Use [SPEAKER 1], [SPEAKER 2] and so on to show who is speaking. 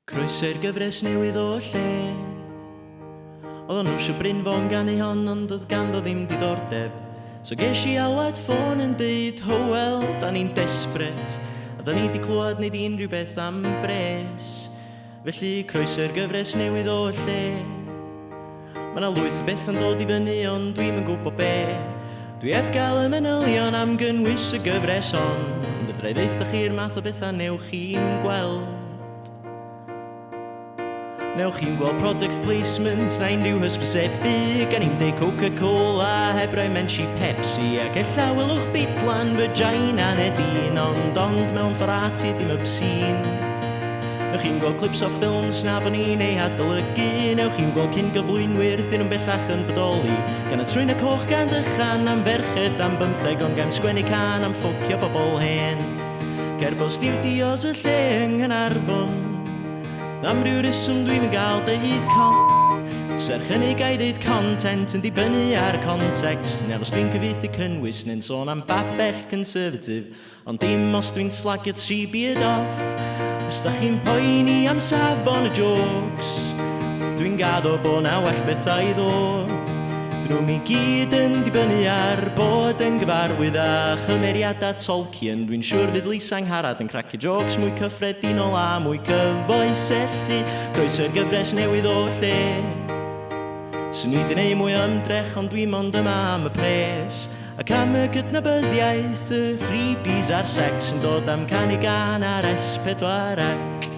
[SPEAKER 1] Croeso'r gyfres newydd o lle. Oedd nhw eisiau Brynfon gan ei hon, ond oedd ganddo ddim diddordeb. So ges I alwad ffôn yn dweud, Hywel, da ni'n desbryd, a da ni di clywed nid unrhyw beth am bres. Felly croeso'r gyfres newydd o lle. Mae yna lwyth o beth yn dod I fyny, ond dwi'm yn gwybod be. Dwi heb gael y manylion am gynnwys y gyfres on, ond fydrai ddeithoch chi'r math o bethau newch chi'n gweld. Newch chi'n gweld product placement na unrhyw hysbysebu, gan i'n deud Coca-Cola heb roi menshi Pepsi, ac ella welwch bidlan vagina neu dyn, ond mewn fforati dim obscene. Newch chi'n gweld clips o ffilms na bo ni'n ei adolygu, newch chi'n gweld cyn gyflwynwyr dyn nhw'n bellach yn bodoli, gan y trwy'n y coch gan dychan am ferched am 15, ond gan sgwennu can am ffwcio bobl hen. Cerbo studios y lle yng Nghanarfon, am ryw reswm dwi'm yn gael deud Serch hynny gai ddeud content yn dibynnu ar context, neu os dwi'n cyfieithu cynnwys neu'n sôn am babell conservative, ond dim os dwi'n slagio tri byd off. Os da chi'n poeni am safon y jokes, dwi'n gaddo bo' na well bethau I ddod. Dyn nhw'n I gyd yn dibynnu ar bod yn gyfarwydd â chymeriadau Tolkien. Dwi'n siŵr fydd Lisa Angharad yn cracio jokes mwy cyffredinol a mwy cyfoesellu. Croeso'r gyfres newydd o lle. Swn I di neu mwy o ymdrech, ond dwi'n mond yma am y pres, ac am y cydnabyddiaeth, y freebies a'r sex yn dod am canu gan ar S4C.